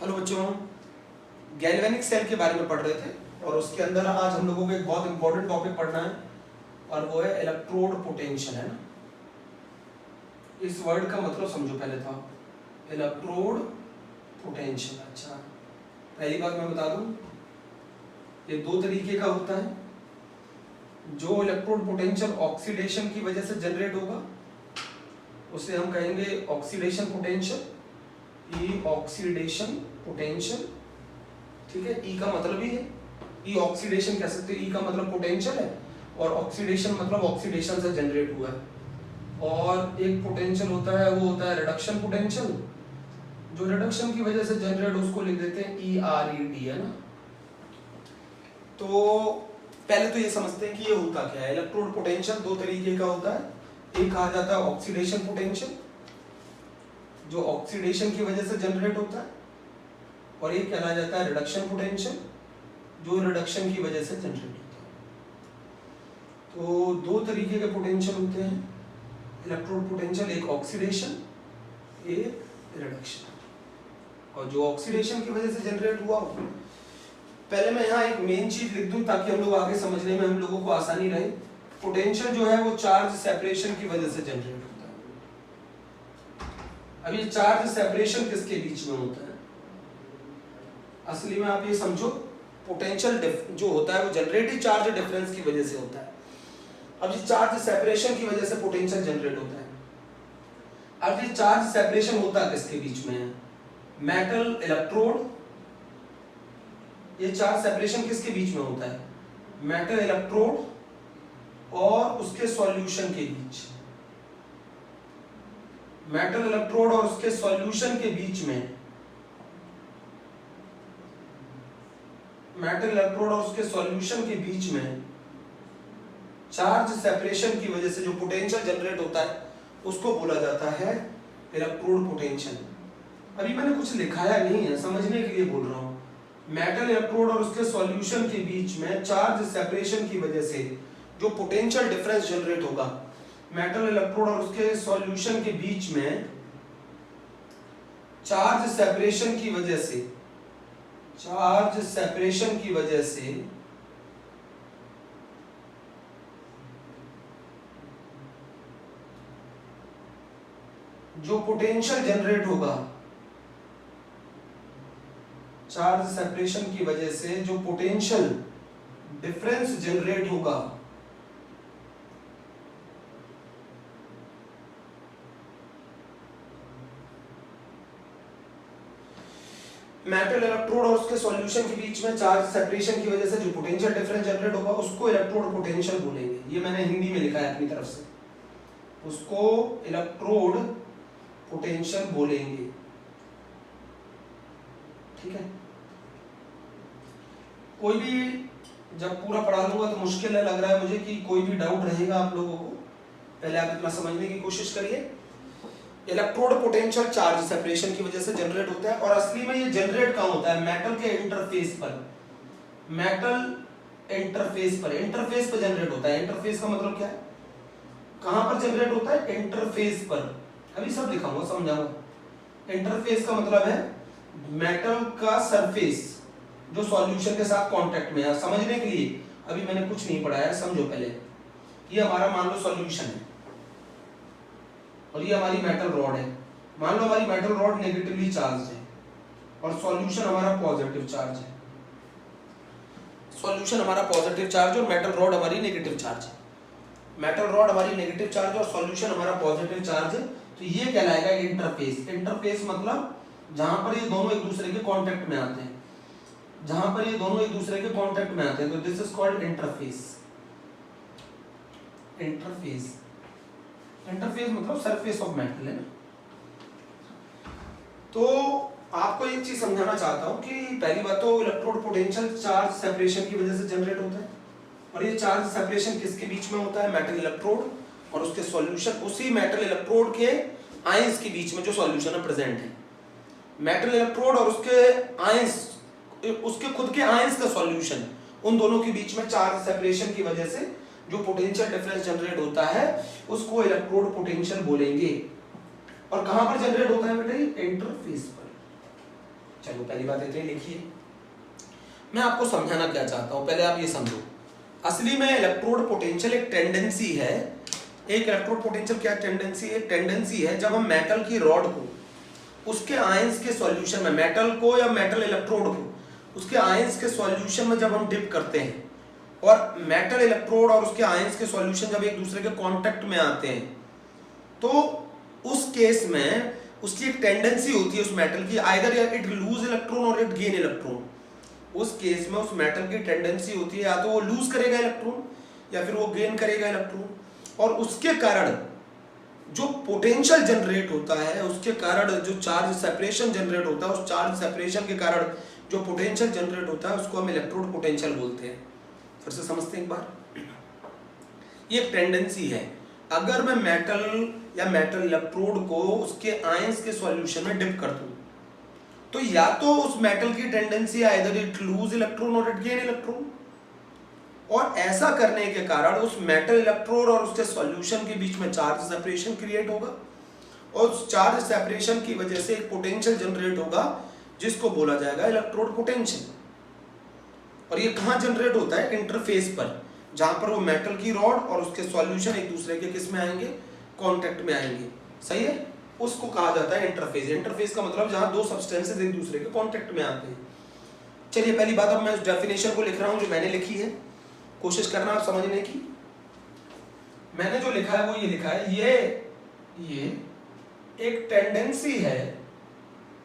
चलो बच्चों, galvanic cell के बारे में पढ़ रहे थे और उसके अंदर आज हम लोगों को एक बहुत इंपॉर्टेंट टॉपिक पढ़ना है और वो है इलेक्ट्रोड पोटेंशियल, है ना। इस वर्ड का मतलब समझो पहले तो, इलेक्ट्रोड पोटेंशियल। अच्छा, पहली बात मैं बता दूं, ये दो तरीके का होता है। जो इलेक्ट्रोड पोटेंशियल ऑक्सीडेशन की वजह से जनरेट होगा उसे हम कहेंगे ऑक्सीडेशन पोटेंशियल, ई ऑक्सीडेशन पोटेंशियल, ठीक है। ई का मतलब ही है, ई ऑक्सीडेशन कह सकते हैं, ई का मतलब पोटेंशियल है और ऑक्सीडेशन मतलब ऑक्सीडेशन से जनरेट हुआ है। और एक पोटेंशियल होता है, वो होता है रिडक्शन पोटेंशियल, जो रिडक्शन की वजह से जनरेट उसको लिख देते हैं ई आर ई डी, है ना। तो पहले तो ये समझते हैं कि ये होता क्या है। इलेक्ट्रोड पोटेंशियल दो तरीके का होता है, एक कहा जाता है ऑक्सीडेशन पोटेंशियल जो ऑक्सीडेशन की वजह से जनरेट होता है, और एक कहला जाता है रिडक्शन पोटेंशियल जो रिडक्शन की वजह से जनरेट होता है। तो दो तरीके के पोटेंशियल होते हैं इलेक्ट्रोड पोटेंशियल, एक ऑक्सीडेशन एक रिडक्शन। और जो ऑक्सीडेशन की वजह से जनरेट हुआ, पहले मैं यहाँ एक मेन चीज लिख दूं ताकि हम लोग आगे समझने में हम लोगों को आसानी रहे। पोटेंशियल जो है वो चार्ज सेपरेशन की वजह से जनरेट होता है। अब ये चार्ज सेपरेशन किसके बीच में होता है? असली में आप ये समझो, पोटेंशियल जो होता है वो जनरेट ही चार्ज डिफरेंस की वजह से होता है। अब ये चार्ज सेपरेशन की वजह से पोटेंशियल जनरेट होता है। अब ये चार्ज सेपरेशन होता है किसके बीच में है? Metal electrode. ये चार्ज सेपरेशन किसके बीच में होता है? मेटल इलेक्ट्रोड और उसके सॉल्यूशन के बीच। मेटल इलेक्ट्रोड और उसके सॉल्यूशन के बीच में, मेटल इलेक्ट्रोड और उसके सॉल्यूशन के बीच में चार्ज सेपरेशन की वजह से जो पोटेंशियल जनरेट होता है उसको बोला जाता है इलेक्ट्रोड पोटेंशियल। अभी मैंने कुछ लिखाया नहीं है, समझने के लिए बोल रहा हूं। मेटल इलेक्ट्रोड और उसके सॉल्यूशन के बीच में चार्ज सेपरेशन की वजह से जो पोटेंशियल डिफरेंस जनरेट होगा, मेटल इलेक्ट्रोड और उसके सॉल्यूशन के बीच में चार्ज सेपरेशन की वजह से, चार्ज सेपरेशन की वजह से जो पोटेंशियल जनरेट होगा, चार्ज सेपरेशन की वजह से जो पोटेंशियल डिफरेंस जनरेट होगा, मेटल इलेक्ट्रोड और उसके सॉल्यूशन के बीच में चार्ज सेपरेशन की वजह से जो पोटेंशियल डिफरेंस जनरेट होगा उसको इलेक्ट्रोड पोटेंशियल बोलेंगे। ये मैंने हिंदी में लिखा है अपनी तरफ से, उसको इलेक्ट्रोड पोटेंशियल बोलेंगे, ठीक है। कोई भी जब पूरा पढ़ा लूंगा तो मुश्किल है, लग रहा है मुझे कि कोई भी डाउट रहेगा आप लोगों को। पहले आप इतना समझने की कोशिश करिए। इलेक्ट्रोड पोटेंशियल चार्ज सेपरेशन की वजह से जनरेट होता है और असली में ये जनरेट कहाँ होता है? मेटल के इंटरफेस पर, मेटल इंटरफेस पर, इंटरफेस पर जनरेट होता है। इंटरफेस का मतलब क्या है? कहां पर जनरेट होता है? इंटरफेस पर। अभी सब लिखाऊंगा, समझाऊंगा। इंटरफेस का मतलब है मेटल का सरफेस जो सॉल्यूशन के साथ कांटेक्ट में है। समझने के लिए अभी मैंने कुछ नहीं पढ़ाया, समझो पहले। ये हमारा मान लो सॉल्यूशन है और ये हमारी मेटल रॉड है। मान लो हमारी मेटल रॉड नेगेटिवली चार्ज है और सॉल्यूशन हमारा पॉजिटिव चार्ज है। सॉल्यूशन हमारा पॉजिटिव चार्ज और मेटल रॉड हमारी नेगेटिव चार्ज है। मेटल रॉड हमारी नेगेटिव चार्ज और सॉल्यूशन हमारा पॉजिटिव चार्ज है। तो ये कहलाएगा इंटरफेस। इंटरफेस मतलब जहां पर ये दोनों एक दूसरे के कांटेक्ट में आते हैं, जहां पर ये दोनों एक दूसरे के कांटेक्ट में आते हैं, तो this is called interface. Interface, interface मतलब सरफेस ऑफ मेटल, है ना। तो आपको एक चीज समझाना चाहता हूं कि पहली बात तो इलेक्ट्रोड पोटेंशियल चार्ज सेपरेशन की वजह से जनरेट होता है और ये चार्ज सेपरेशन किसके बीच में होता है? मेटल इलेक्ट्रोड और उसके सॉल्यूशन, उसी मेटल इलेक्ट्रोड के आयंस के बीच में जो सॉल्यूशन है प्रेजेंट है। मेटल इलेक्ट्रोड और उसके आयंस, उसके खुद के आयंस का सॉल्यूशन, उन दोनों के बीच में चार्ज सेपरेशन की वजह से जो पोटेंशियल डिफरेंस जनरेट होता है उसको इलेक्ट्रोड पोटेंशियल बोलेंगे। और कहां पर जनरेट होता है बेटे? इंटरफेस पर। चलो पहली बात इतनी लिखिए। मैं आपको समझाना क्या चाहता हूं, पहले आप ये समझो। असली में इलेक्ट्रोड पोटेंशियल एक टेंडेंसी है। एक इलेक्ट्रोड पोटेंशियल क्या टेंडेंसी है? टेंडेंसी है जब हम मेटल की रॉड को उसके आयंस के सॉल्यूशन में, मेटल को या मेटल इलेक्ट्रोड को उसके आयंस के सॉल्यूशन में जब हम डिप करते हैं, और मेटल इलेक्ट्रोड और उसके आयंस के सॉल्यूशन जब एक दूसरे के कांटेक्ट में आते हैं, तो उस केस में उसकी एक टेंडेंसी होती है उस मेटल की, आइदर इट लूज इलेक्ट्रॉन और इट गेन इलेक्ट्रॉन। उस केस में उस मेटल की टेंडेंसी होती है या तो वो लूज करेगा इलेक्ट्रॉन या फिर वो गेन करेगा इलेक्ट्रॉन, और उसके कारण जो पोटेंशियल जनरेट होता है, उसके कारण जो चार्ज सेपरेशन जनरेट होता है, उस चार्ज सेपरेशन के कारण जो पोटेंशियल जनरेट होता है उसको हम इलेक्ट्रोड पोटेंशियल बोलते हैं। फिर से समझते हैं एक बार। ये एक टेंडेंसी है। अगर मैं मेटल या मेटल इलेक्ट्रोड को उसके आयंस के सॉल्यूशन में डिप कर दूं, तो या तो उस मेटल की tendency either it loose electron और इट गेन इलेक्ट्रॉन, और ऐसा करने के कारण उस मेटल इलेक्ट्रोड और उसके सॉल्यूशन के बीच में चार्ज सेपरेशन क्रिएट होगा, और उस चार्ज सेपरेशन की वजह से एक पोटेंशियल जनरेट होगा जिसको बोला जाएगा इलेक्ट्रोड पोटेंशियल। और ये कहां जनरेट होता है? इंटरफेस पर, जहां पर वो मेटल की रॉड और उसके सॉल्यूशन एक दूसरे के किस में आएंगे? कांटेक्ट में आएंगे। सही है? उसको कहा जाता है इंटरफेस। इंटरफेस का मतलब जहां दो सब्सटेंसेस एक दूसरे के कांटेक्ट में आते हैं। चलिए पहली बात, अब मैं उस डेफिनेशन को लिख रहा हूं जो मैंने लिखी है, कोशिश करना आप समझने की। मैंने जो लिखा है वो ये लिखा है, ये एक टेंडेंसी है,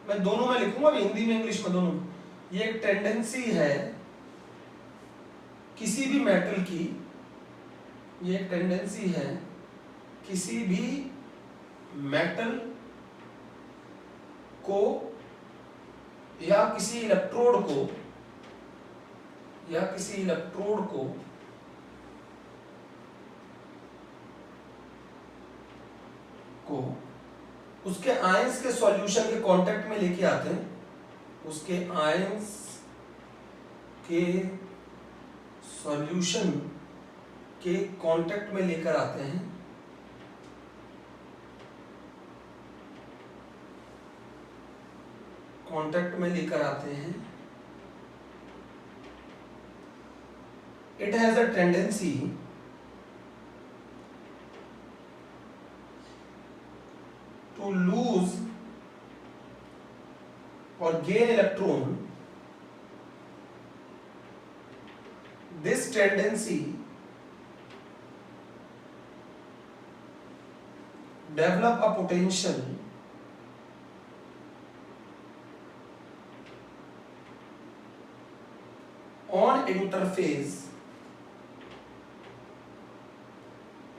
मैं दोनों में लिखूंगा, हिंदी में इंग्लिश में दोनों। ये एक टेंडेंसी है किसी भी मेटल की, ये एक टेंडेंसी है किसी भी मेटल को या किसी इलेक्ट्रोड को उसके आयंस के सॉल्यूशन के कांटेक्ट में लेके आते हैं, उसके आयंस के सॉल्यूशन के कांटेक्ट में लेकर आते हैं, कांटेक्ट में लेकर आते हैं। It has a tendency to lose or gain electron. This tendency develop a potential on interface.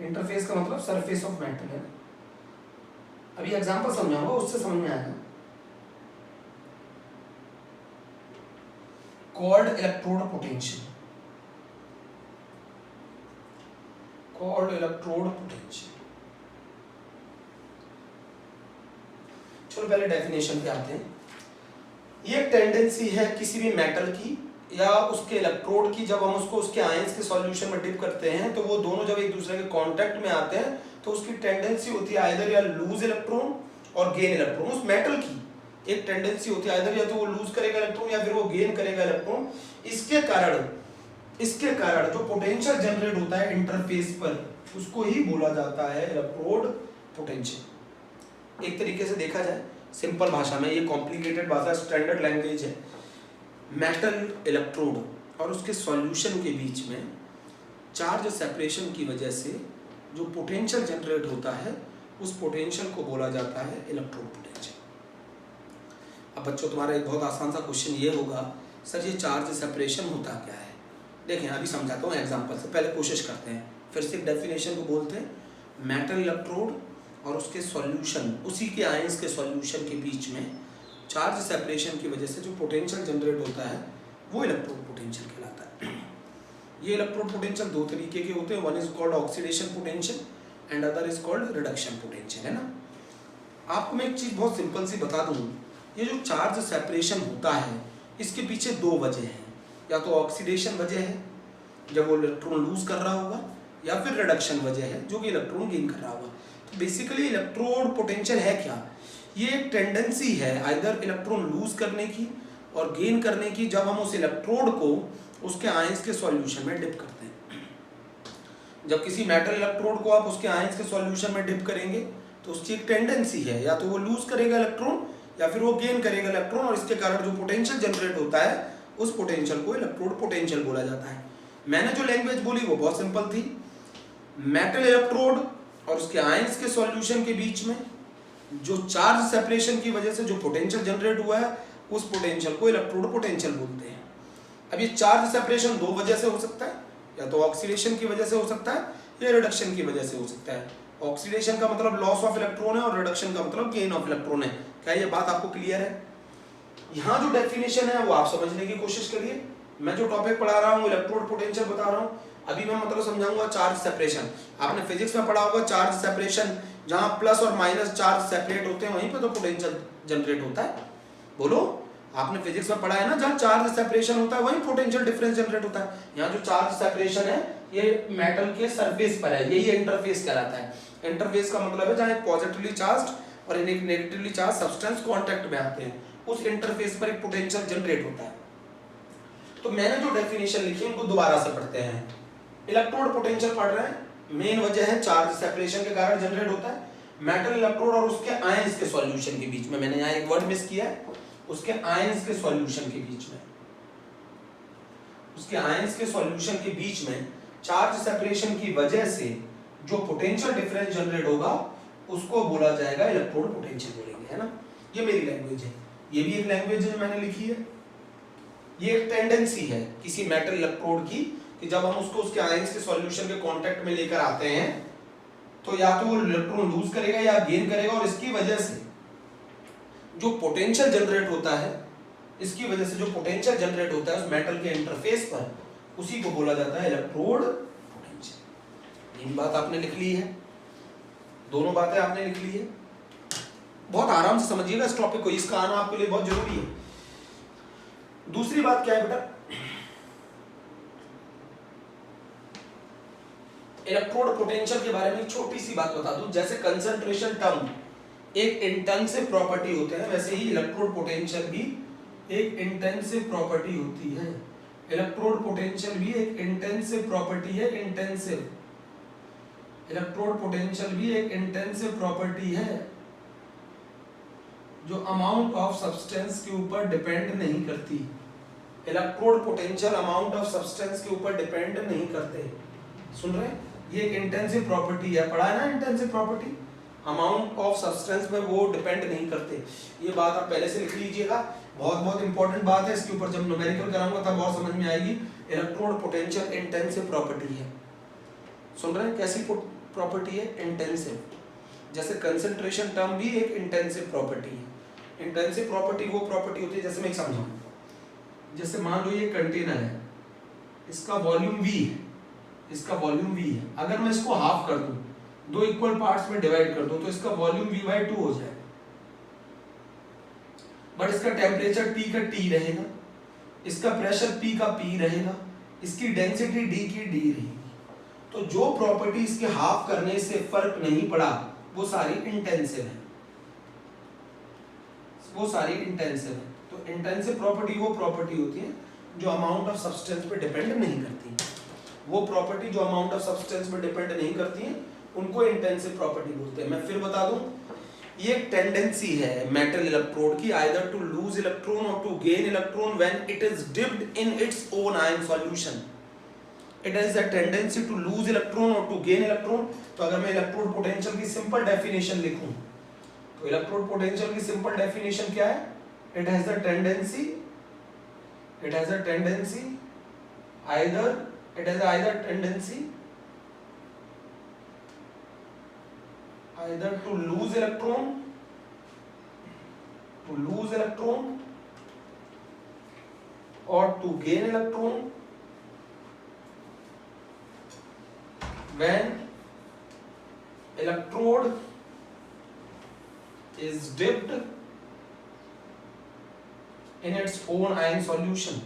Interface का मतलब सरफेस ऑफ मेटल है। अभी एग्जांपल समझाऊंगा, उससे समझ में आएगा। Called electrode potential, called electrode potential. चलो पहले डेफिनेशन पे आते हैं। ये टेंडेंसी है किसी भी मेटल की या उसके इलेक्ट्रोड की, जब हम उसको उसके आयंस के सॉल्यूशन में डिप करते हैं तो वो दोनों जब एक दूसरे के कांटेक्ट में आते हैं तो उसकी टेंडेंसी होती है आइदर या लूज इलेक्ट्रॉन और गेन इलेक्ट्रॉन। उस मेटल की एक टेंडेंसी होती है आइदर या तो वो लूज करेगा इलेक्ट्रॉन या फिर वो गेन करेगा इलेक्ट्रॉन। इसके कारण जो पोटेंशियल जनरेट होता है इंटरफेस पर, उसको ही बोला जाता है इलेक्ट्रोड पोटेंशियल। एक तरीके से देखा जाए सिंपल भाषा में, ये कॉम्प्लिकेटेड भाषा स्टैंडर्ड लैंग्वेज है। मेटल इलेक्ट्रोड और उसके सॉल्यूशन के बीच में चार्ज सेपरेशन की वजह से जो पोटेंशियल जनरेट होता है, उस पोटेंशियल को बोला जाता है इलेक्ट्रोड पोटेंशियल। अब बच्चों तुम्हारा एक बहुत आसान सा क्वेश्चन ये होगा, सर ये चार्ज सेपरेशन होता क्या है? देखें अभी समझाता हूँ एग्जांपल से, पहले कोशिश करते हैं। फिर से डेफिनेशन को बोलते हैं, मेटल इलेक्ट्रोड और उसके सॉल्यूशन, उसी के आयंस के सॉल्यूशन के बीच में चार्ज सेपरेशन की वजह से जो पोटेंशियल जनरेट होता है वो इलेक्ट्रोड पोटेंशियल कहलाता है। ये इलेक्ट्रोड पोटेंशियल दो तरीके के होते हैं, one is called oxidation potential and other is called reduction potential, है ना। आपको मैं एक चीज़ बहुत सिंपल सी बता दूँ, ये जो चार्ज सेपरेशन होता है इसके पीछे दो वजह हैं, या तो ऑक्सीडेशन वजह है जब वो इलेक्ट्रॉन लूज कर रहा होगा, या फिर रिडक्शन वजह है जो कि इलेक्ट्रॉन गेन कर रहा होगा। तो बेसिकली इलेक्ट्रोड पोटेंशियल है क्या? ये एक टेंडेंसी है आइदर इलेक्ट्रॉन लूज करने की और गेन करने की जब हम उस इलेक्ट्रोड को उसके आयंस के सॉल्यूशन में डिप करते हैं। जब किसी मेटल इलेक्ट्रोड को आप उसके आयंस के सॉल्यूशन में डिप करेंगे तो उसकी एक टेंडेंसी है, या तो वो लूज करेगा इलेक्ट्रॉन या फिर वो गेन करेगा इलेक्ट्रॉन, और इसके कारण जो पोटेंशियल जनरेट होता है उस पोटेंशियल को इलेक्ट्रोड पोटेंशियल बोला जाता है। मैंने जो लैंग्वेज बोली वो बहुत सिंपल थी। मेटल इलेक्ट्रोड और उसके आयंस के सॉल्यूशन के बीच में जो चार्ज सेपरेशन की वजह से जो पोटेंशियल जनरेट हुआ है उस पोटेंशियल को इलेक्ट्रोड पोटेंशियल बोलते हैं। अब ये चार्ज सेपरेशन दो वजह से हो सकता है, या तो ऑक्सीडेशन की वजह से हो सकता है या रिडक्शन की वजह से हो सकता है। ऑक्सीडेशन का मतलब लॉस ऑफ इलेक्ट्रॉन है और रिडक्शन का मतलब गेन ऑफ इलेक्ट्रॉन है। क्या ये बात आपको क्लियर है? यहाँ जो डेफिनेशन है वो आप समझने की कोशिश करिए। मैं जो टॉपिक पढ़ा रहा हूँ इलेक्ट्रोड पोटेंशियल बता रहा हूँ। अभी मैं मतलब समझाऊंगा चार्ज सेपरेशन। आपने फिजिक्स में पढ़ा होगा चार्ज सेपरेशन, जहां प्लस और माइनस चार्ज सेपरेट होते हैं वहीं पे तो पोटेंशियल जनरेट होता है। बोलो, आपने फिजिक्स में पढ़ा है ना, जहां चार्ज सेपरेशन होता है वहीं पोटेंशियल डिफरेंस जनरेट होता है। यहाँ जो चार्ज सेपरेशन है ये मेटल के सरफेस पर है, यही इंटरफेस कहलाता है। इंटरफेस का मतलब है जहां एक पॉजिटिवली चार्ज और एक नेगेटिवली चार्ज सब्सटेंस कांटेक्ट में आते हैं, उस इंटरफेस पर एक पोटेंशियल जनरेट होता है। तो मैंने जो डेफिनेशन लिखी उनको दोबारा से पढ़ते हैं। इलेक्ट्रोड पोटेंशियल पढ़ रहे हैं, मेन वजह है चार्ज सेपरेशन के कारण जनरेट होता है। मेटल इलेक्ट्रोड और उसके आयंस के सॉल्यूशन के बीच में, मैंने यहाँ एक वर्ड मिस किया है, उसके आयंस के सॉल्यूशन के बीच में, उसके आयंस के सॉल्यूशन के बीच में चार्ज सेपरेशन की वजह से जो पोटेंशियल डिफरेंस जनरेट होगा उसको बोला जाएगा इलेक्ट्रोड पोटेंशियल बोलेंगे, है ना। ये मेरी लैंग्वेज है, ये भी एक लैंग्वेज है जो मैंने लिखी है। ये एक टेंडेंसी है किसी मेटल इलेक्ट्रोड की कि जब हम उसको उसके आयंस के सॉल्यूशन के कांटेक्ट में लेकर आते हैं तो या तो वो इलेक्ट्रॉन लूज करेगा या गेन करेगा, और इसकी वजह से जो पोटेंशियल जनरेट होता है, इसकी वजह से जो पोटेंशियल जनरेट होता है उस मेटल के इंटरफेस पर, उसी को बोला जाता है इलेक्ट्रोड पोटेंशियल। ये बात आपने लिख ली है, दोनों बातें आपने लिख ली है। बहुत आराम से समझिएगा इस टॉपिक को, इसका आना आपके लिए बहुत जरूरी है। दूसरी बात क्या है बेटा, इलेक्ट्रोड पोटेंशियल के बारे में एक छोटी सी बात बता दूं। जैसे कंसंट्रेशन टर्म एक इंटेंसिव प्रॉपर्टी होते हैं, वैसे ही इलेक्ट्रोड पोटेंशियल भी एक इंटेंसिव प्रॉपर्टी होती है। इलेक्ट्रोड पोटेंशियल भी एक इंटेंसिव प्रॉपर्टी है। इंटेंसिव इलेक्ट्रोड पोटेंशियल भी एक इंटेंसिव प्रॉपर्टी है जो अमाउंट ऑफ सब्सटेंस के ऊपर डिपेंड नहीं करती। Electrode potential amount of substance के ऊपर डिपेंड नहीं करते। सुन रहे हैं? ये एक इंटेंसिव प्रॉपर्टी है, पढ़ा है ना intensive property, amount of substance में वो डिपेंड नहीं करते। ये बात आप पहले से लिख लीजिएगा, बहुत बहुत इंपॉर्टेंट बात है। इसके ऊपर जब न्यूमेरिकल कराऊंगा तब और समझ में आएगी। इलेक्ट्रोड पोटेंशियल इंटेंसिव प्रॉपर्टी है। सुन रहे हैं? कैसी प्रॉपर्टी है? इंटेंसिव। जैसे कंसंट्रेशन टर्म भी एक इंटेंसिव प्रॉपर्टी है। इंटेंसिव प्रॉपर्टी वो प्रॉपर्टी होती है, जैसे मैं एक समझाऊं, जैसे मान लो ये कंटेनर है, इसका वॉल्यूम V है, इसका वॉल्यूम V है। अगर मैं इसको हाफ कर दूं, दो इक्वल पार्ट्स में डिवाइड कर दूं, तो इसका वॉल्यूम V/2 हो जाएगा। बट इसका टेम्परेचर T का T रहेगा, इसका प्रेशर P का P रहेगा, इसकी डेंसिटी D की D रहेगी। तो जो प्रॉपर्टी इसके हाफ करने से फर्क नहीं पड़ा वो सारी इंटेंसिव है, वो सारी इंटेंसिव है। तो इंटेंसिव प्रॉपर्टी वो प्रॉपर्टी होती है जो अमाउंट ऑफ सब्सटेंस पे डिपेंड नहीं करती। वो प्रॉपर्टी जो अमाउंट ऑफ सब्सटेंस पे डिपेंड नहीं करती है उनको इंटेंसिव प्रॉपर्टी बोलते हैं। मैं फिर बता दूं, ये एक टेंडेंसी है मेटल इलेक्ट्रोड की आइदर टू लूज इलेक्ट्रॉन और to gain electron when it is dipped in its own ion solution. It has a tendency to lose electron और टू गेन इलेक्ट्रॉन। तो अगर मैं इलेक्ट्रोड पोटेंशियल की simple definition लिखूं तो electrode potential की simple definition क्या है? It has a tendency, it has a tendency either tendency either to lose electron or to gain electron when electrode is dipped in its own ion solution।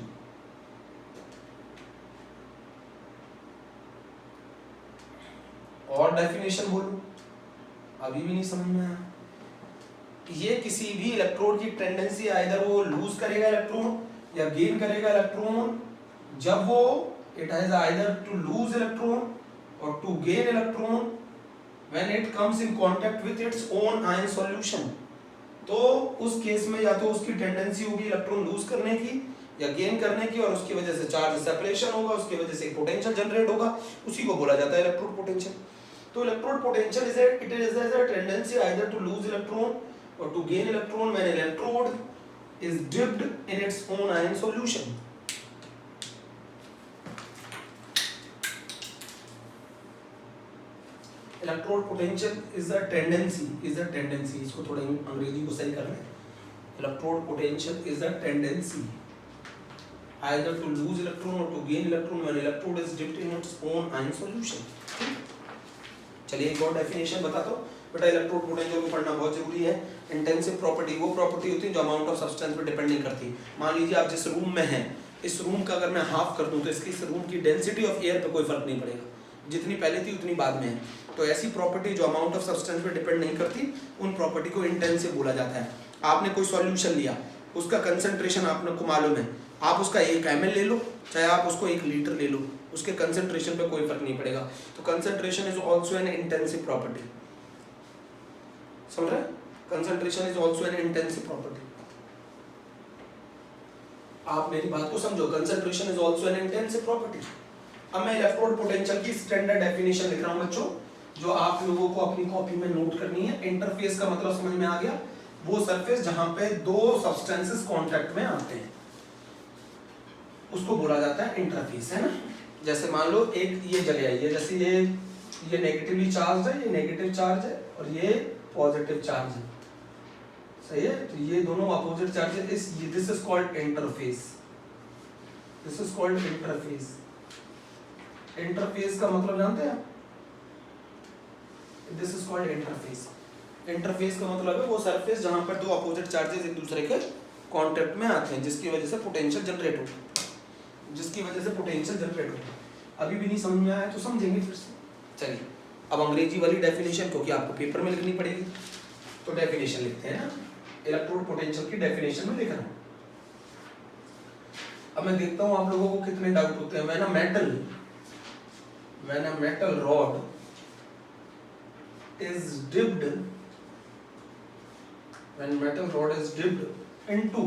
और definition बोलूं, अभी भी नहीं समझ में आया। ये किसी भी इलेक्ट्रोड की टेंडेंसी आइदर वो लूज करेगा इलेक्ट्रॉन या गेन करेगा इलेक्ट्रॉन, जब वो it has either to lose electron और to gain electron when it comes in contact with its own ion solution. तो उस केस में या तो उसकी टेंडेंसी होगी इलेक्ट्रॉन लूज करने की या गेन करने की, और उसकी वजह से चार्ज सेपरेशन होगा, उसकी वजह से पोटेंशियल जनरेट होगा, उसी को बोला जाता है इलेक्ट्रोड पोटेंशियल। तो electrode potential is a tendency either to lose electron or to gain electron when electrode is dipped in its own ion solution. Electrode potential is a tendency, इसको थोड़ा अंग्रेजी को सही करना है। Electrode potential is a tendency either to lose electron or to gain electron when electrode is dipped in its own ion solution. चलिए एक और डेफिनेशन बताता हूँ बेटा। इलेक्ट्रोड पोटेंशियल को पढ़ना बहुत जरूरी है। इंटेंसिव प्रॉपर्टी वो प्रॉपर्टी होती है जो अमाउंट ऑफ सब्सटेंस पे डिपेंड नहीं करती। मान लीजिए आप जिस रूम में हैं, इस रूम का अगर मैं हाफ कर दूं तो इसकी इस रूम की डेंसिटी ऑफ एयर पे कोई फर्क नहीं पड़ेगा, जितनी पहले थी उतनी बाद में है। तो ऐसी प्रॉपर्टी जो अमाउंट ऑफ सब्सटेंस पे डिपेंड नहीं करती, उन प्रॉपर्टी को इंटेंसिव बोला जाता है। आपने कोई सॉल्यूशन लिया, उसका कंसंट्रेशन आपको मालूम है, आप उसका 1 ml ले लो चाहे आप उसको 1 लीटर ले लो, उसके कंसंट्रेशन पे कोई फर्क नहीं पड़ेगा। तो concentration is also an intensive property, समझ रहे? Concentration is also an intensive property. आप मेरी बात को समझो, concentration is also an intensive property. अब मैं इलेक्ट्रोड पोटेंशियल की स्टैंडर्ड डेफिनेशन लिख रहा हूं बच्चों, जो आप लोगों को अपनी कॉपी में नोट करनी है। इंटरफेस का मतलब समझ में आ गया? वो सरफेस जहां पे दो सब्सटेंसेस कांटेक्ट में आते हैं उसको बोला जाता है इंटरफेस, है ना। जैसे मान लो एक ये जगह है, ये जैसे ये नेगेटिवली चार्ज है, ये नेगेटिव चार्ज है और ये पॉजिटिव चार्ज है, सही है। तो ये दोनों अपोजिट चार्ज है, this is called interface, this is called interface. Interface का मतलब जानते हैं? This is called interface. Interface का मतलब है वो सरफेस जहां पर दो अपोजिट चार्जेस एक दूसरे के कांटेक्ट में आते हैं, जिसकी वजह से पोटेंशियल जनरेट होता है, अभी भी नहीं समझ में आया तो समझेंगे फिर से। चलिए अब अंग्रेजी वाली डेफिनेशन, क्योंकि आपको पेपर में लिखनी पड़ेगी, तो डेफिनेशन लिखते हैं ना। इलेक्ट्रोड पोटेंशियल की डेफिनेशन में लिख रहा हूं। अब मैं देखता हूं आप लोगों को कितने डाउट होते हैं। When a metal rod is dipped into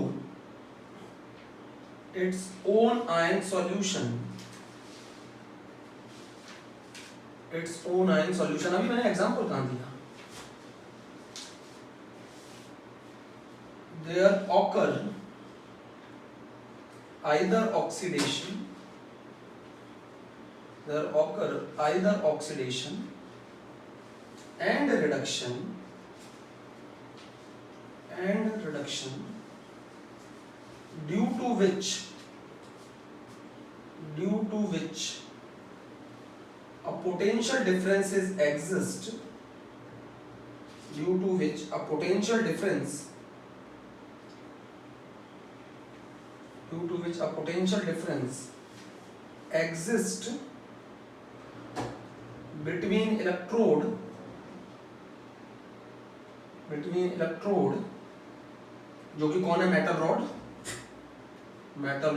its own ion solution, अभी मैंने एग्जांपल कहां दिया? there occur either oxidation and reduction due to which a potential differences exist, between electrode जो कि कौन है? Metal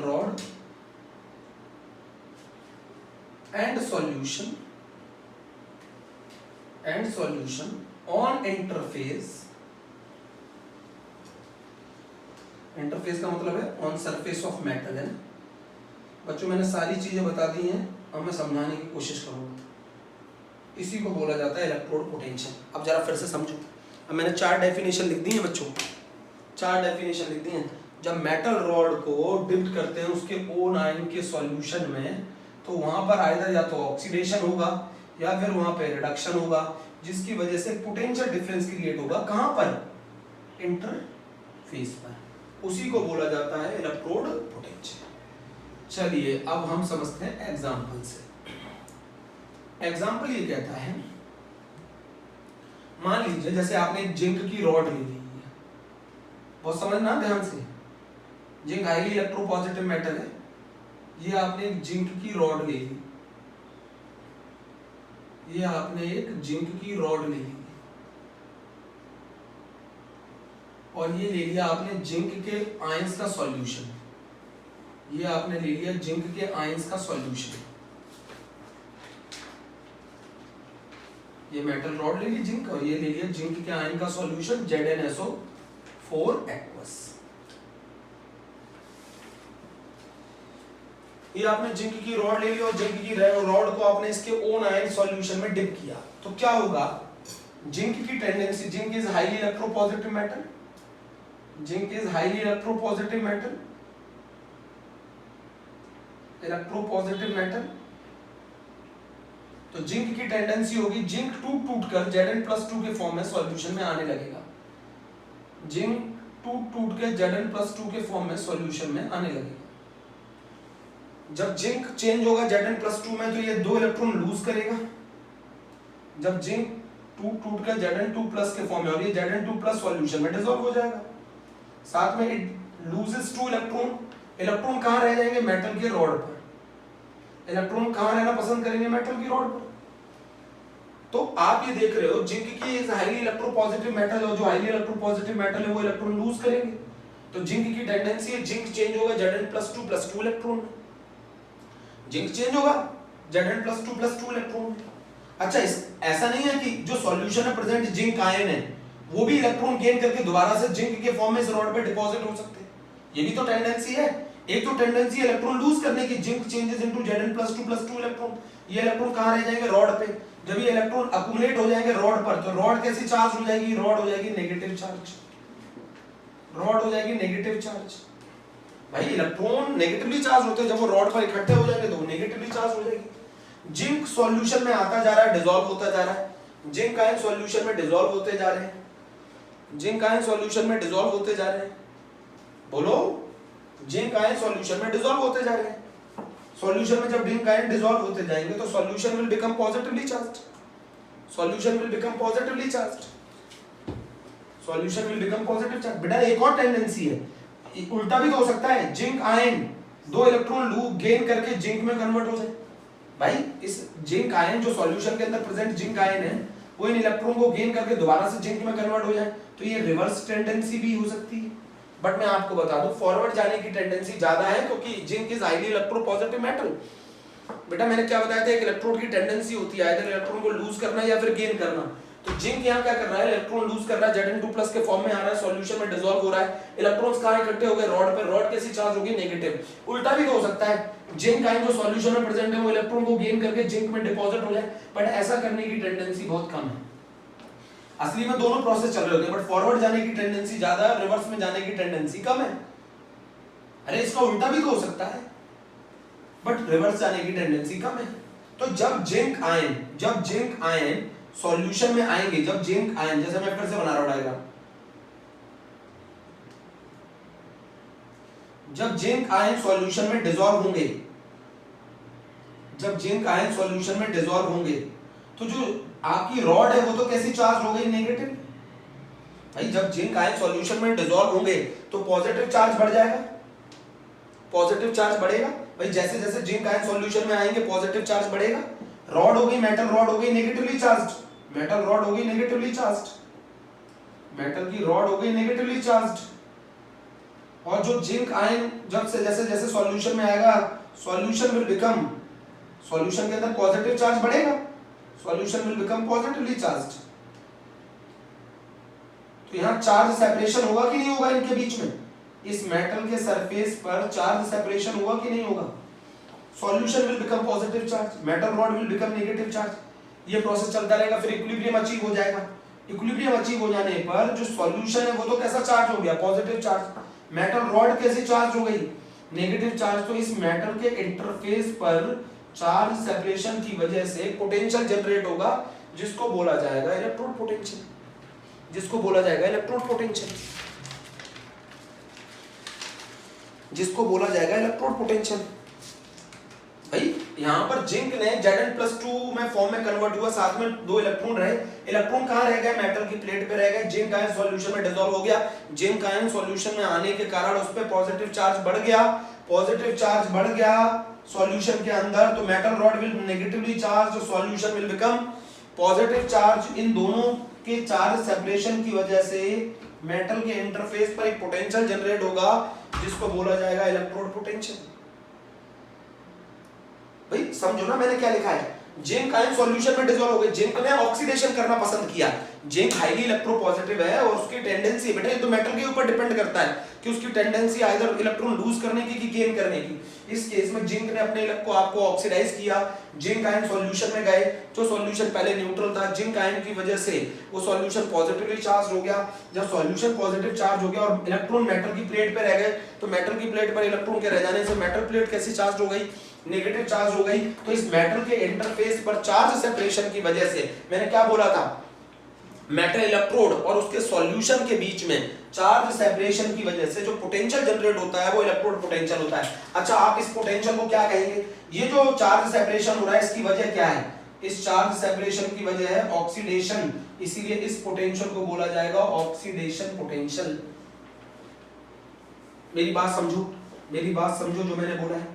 rod and solution on interface का मतलब है ऑन सरफेस ऑफ मेटल, है। बच्चों मैंने सारी चीजें बता दी हैं, अब मैं समझाने की कोशिश करूंगा। इसी को बोला जाता है इलेक्ट्रोड पोटेंशियल। अब जरा फिर से समझो। अब मैंने 4 डेफिनेशन लिख दी हैं बच्चों, 4 डेफिनेशन लिख दी हैं। जब मेटल रॉड को डिप्ट करते हैं उसके ओन आयन के सॉल्यूशन में, तो वहां पर आइदर या तो ऑक्सीडेशन होगा या फिर वहां पे रिडक्शन होगा, जिसकी वजह से पोटेंशियल डिफरेंस क्रिएट होगा। कहां पर? इंटरफेस पर। उसी को बोला जाता है इलेक्ट्रोड पोटेंशियल। चलिए अब हम समझते हैं एग्जांपल से। एग्जांपल ये कहता है, मान लीजिए जैसे आपने एक जिंक की रॉड ले ली है, बहुत समझना ध्यान से। जिंक हाईली इलेक्ट्रोपॉजिटिव मेटल है। ये आपने एक जिंक की रॉड ले ली, और ये ले लिया आपने जिंक के आयंस का सॉल्यूशन, ये आपने ले लिया जिंक के आयंस का सॉल्यूशन, ये मेटल रॉड ले ली जिंक और ये ले लिया जिंक के आयन का सॉल्यूशन ZnSO4 एक्वस। ये आपने जिंक की रॉड ले ली और जिंक की रॉड को आपने इसके ओन आयन सॉल्यूशन में डिप किया तो क्या होगा, जिंक की tendency, zinc is highly electropositive metal, zinc is highly electropositive metal, electropositive metal, तो जिंक की टेंडेंसी होगी जिंक टूट कर Zn+2 के फॉर्म में सॉल्यूशन में आने लगेगा, जिंक टूट के Zn+2 के फॉर्म में सॉल्यूशन में आने लगेगा। जब जिंक चेंज होगा Zn+2 में तो ये 2 इलेक्ट्रॉन लूज करेगा, जब जिंक टूट कर Zn2+ के फॉर्म में और ये Zn2+ सॉल्यूशन में डिसॉल्व हो जाएगा, साथ में इट लूजेस 2 इलेक्ट्रॉन, इलेक्ट्रॉन कहां रह जाएंगे, मेटल के रॉड पर, इलेक्ट्रॉन कहां रहना पसंद करेंगे, मेटल की रॉड पर। तो आप ये देख रहे हो जिंक की इज हाईली इलेक्ट्रोपॉजिटिव मेटल और जो हाईली इलेक्ट्रोपॉजिटिव मेटल है वो इलेक्ट्रॉन लूज करेंगे, तो जिंक की टेंडेंसी है जिंक चेंज होगा Zn+2+2 इलेक्ट्रॉन में, जिंक चेंज होगा Zn+2+2 इलेक्ट्रॉन में। अच्छा ऐसा नहीं है कि जो सॉल्यूशन में प्रेजेंट जिंक आयन है वो भी इलेक्ट्रॉन गेन करके दोबारा से जिंक के फॉर्म में इस रॉड पे डिपॉजिट हो सकते हैं, ये भी तो टेंडेंसी है। एक तो टेंडेंसी इलेक्ट्रॉन लूज करने की, zinc changes into Zn+2+2 electron, ये इलेक्ट्रॉन कहां रह जाएंगे, रॉड पे। जब ये इलेक्ट्रॉन अक्युमुलेट हो जाएंगे रॉड पर तो रॉड कैसी चार्ज हो जाएगी, रॉड हो जाएगी नेगेटिव चार्ज, रॉड हो जाएगी नेगेटिव चार्ज। भाई इलेक्ट्रॉन नेगेटिवली चार्ज होते हैं, जब वो रॉड पर इकट्ठे हो जाएंगे तो वो नेगेटिवली चार्ज हो जाएगी। जिंक सॉल्यूशन में आता जा रहा है, डिसॉल्व होता जा रहा है, जिंक आयन सॉल्यूशन में डिसॉल्व होते जा रहे हैं, जिंक आयन सॉल्यूशन में डिसॉल्व होते जा रहे हैं, बोलो, जिंक आयन सॉल्यूशन में डिसॉल्व होते जा रहे हैं। सॉल्यूशन में जब जिंक आयन डिसॉल्व होते जाएंगे तो solution will become positively charged, solution will become positively charged, solution will become positive charge. बेटा एक और टेंडेंसी है, उल्टा भी तो हो सकता है, zinc ion 2 electron loop gain करके जिंक में कन्वर्ट हो जाए। भाई इस जिंक आयन जो सॉल्यूशन के अंदर प्रेजेंट जिंक आयन है वो इन इलेक्ट्रॉन को गेन करके दोबारा से जिंक में कन्वर्ट हो जाए, तो ये रिवर्स टेंडेंसी भी हो सकती है। बट मैं आपको बता दूं फॉरवर्ड जाने की टेंडेंसी ज्यादा है क्योंकि zinc is highly electropositive metal. बेटा मैंने क्या बताया था, एक इलेक्ट्रोड की टेंडेंसी होती है इधर इलेक्ट्रॉन को लूज करना या फिर गेन करना, तो जिंक यहाँ क्या कर रहा है, इलेक्ट्रॉन लूज कर रहा है, Zn2+ के फॉर्म में आ रहा है, सॉल्यूशन में डिसॉल्व हो रहा है, इलेक्ट्रॉन्स कहां इकट्ठे हो गए, रॉड पे, रॉड कैसी चार्ज होगी, नेगेटिव। उल्टा भी तो हो सकता है, जिंक आयन जो सॉल्यूशन में प्रेजेंट है वो इलेक्ट्रॉन को गेन करके जिंक में डिपॉजिट हो जाए, बट ऐसा करने की टेंडेंसी बहुत कम है। असली में दोनों प्रोसेस चल रहे होते हैं, बट फॉरवर्ड जाने की टेंडेंसी ज्यादा है, रिवर्स में जाने की टेंडेंसी कम है। अरे इसका उल्टा भी तो हो सकता है, बट रिवर्स जाने की टेंडेंसी कम है। तो जब जिंक आयन सॉल्यूशन में आएंगे, जब जिंक आयन, जैसे मैं फिर से बना रहा हूं डायग्राम, जब जिंक आयन सॉल्यूशन में डिसॉल्व होंगे, जब जिंक आयन सॉल्यूशन में डिसॉल्व होंगे तो जो आपकी रॉड है वो तो कैसी चार्ज हो गई, नेगेटिव। भाई जब जिंक आयन सॉल्यूशन में डिसॉल्व होंगे तो पॉजिटिव चार्ज बढ़ जाएगा, पॉजिटिव चार्ज बढ़ेगा। भाई जैसे जैसे जिंक आयन सॉल्यूशन में आएंगे पॉजिटिव चार्ज बढ़ेगा। रॉड हो गई, मेटल रॉड हो गई नेगेटिवली चार्ज्ड, मेटल रॉड हो गई नेगेटिवली चार्ज्ड, मेटल की रॉड हो गई नेगेटिवली चार्ज्ड। और जो जिंक आयन जब से जैसे जैसे सॉल्यूशन में आएगा, सॉल्यूशन विल बिकम, सॉल्यूशन के अंदर पॉजिटिव चार्ज बढ़ेगा, solution will become positively charged. तो यहां चार्ज सेपरेशन होगा कि नहीं होगा इनके बीच में, इस मेटल के सरफेस पर चार्ज सेपरेशन होगा कि नहीं होगा, solution will become positive charge, metal rod will become negative charge. ये प्रोसेस चलता रहेगा, फिर इक्विलिब्रियम अचीव हो जाएगा। इक्विलिब्रियम अचीव हो जाने पर जो सॉल्यूशन है वो तो कैसा चार्ज हो गया, पॉजिटिव चार्ज। मेटल रॉड कैसी चार्ज हो गई, नेगेटिव चार्ज। तो इस मेटल के इंटरफेस पर चार्ज सेपरेशन की वजह से पोटेंशियल जनरेट होगा जिसको बोला जाएगा इलेक्ट्रोड पोटेंशियल, जिसको बोला जाएगा इलेक्ट्रोड पोटेंशियल, जिसको बोला जाएगा इलेक्ट्रोड पोटेंशियल। भाई यहां पर जिंक ने Zn+2 में फॉर्म में कन्वर्ट हुआ, साथ में 2 इलेक्ट्रॉन रहे, इलेक्ट्रॉन कहां रह गए, मेटल की प्लेट पे रह गए। जिंक आयन सॉल्यूशन में डिसॉल्व हो गया, जिंक आयन सॉल्यूशन में आने के कारण उस पर पॉजिटिव चार्ज बढ़ गया, पॉजिटिव चार्ज बढ़ गया सॉल्यूशन के अंदर, तो metal rod will negatively charge, solution will become positive charge. इन दोनों के चार्ज सेपरेशन की वजह से मेटल के इंटरफेस पर एक पोटेंशियल जनरेट होगा जिसको बोला जाएगा इलेक्ट्रोड पोटेंशियल। भाई समझो ना मैंने क्या लिखा है, जिंक आयन सॉल्यूशन में डिसॉल्व हो गए, जिंक ने ऑक्सीडेशन करना पसंद किया, जिंक हाईली इलेक्ट्रोपॉजिटिव है और उसकी टेंडेंसी बेटा ये तो मेटल के ऊपर डिपेंड करता है कि उसकी टेंडेंसी आइदर इलेक्ट्रॉन लूज करने की कि गेन करने की। इस केस में जिंक ने अपने इलेक्ट्रॉन को आपको ऑक्सीडाइज किया, जिंक आयन सॉल्यूशन में गए, जो सॉल्यूशन पहले न्यूट्रल था, जिंक आयन की वजह से वो सॉल्यूशन पॉजिटिवली चार्ज हो गया। जब सॉल्यूशन पॉजिटिव चार्ज हो गया और इलेक्ट्रॉन मेटल की प्लेट पे रह गए, तो मेटल की प्लेट पर इलेक्ट्रॉन के रह जाने से मेटल प्लेट कैसे चार्ज हो गई, नेगेटिव चार्ज हो गई। तो इस मेटल के इंटरफेस पर चार्ज सेपरेशन की वजह से, मैंने क्या बोला था, मेटल इलेक्ट्रोड और उसके सॉल्यूशन के बीच में चार्ज सेपरेशन की वजह से जो पोटेंशियल जनरेट होता है वो इलेक्ट्रोड पोटेंशियल होता है। अच्छा आप इस पोटेंशियल को क्या कहेंगे, ये जो चार्ज सेपरेशन हो रहा है इसकी वजह क्या है, इस चार्ज सेपरेशन की वजह है ऑक्सीडेशन, इसीलिए इस पोटेंशियल को बोला जाएगा ऑक्सीडेशन पोटेंशियल। मेरी बात समझो जो मैंने बोला है।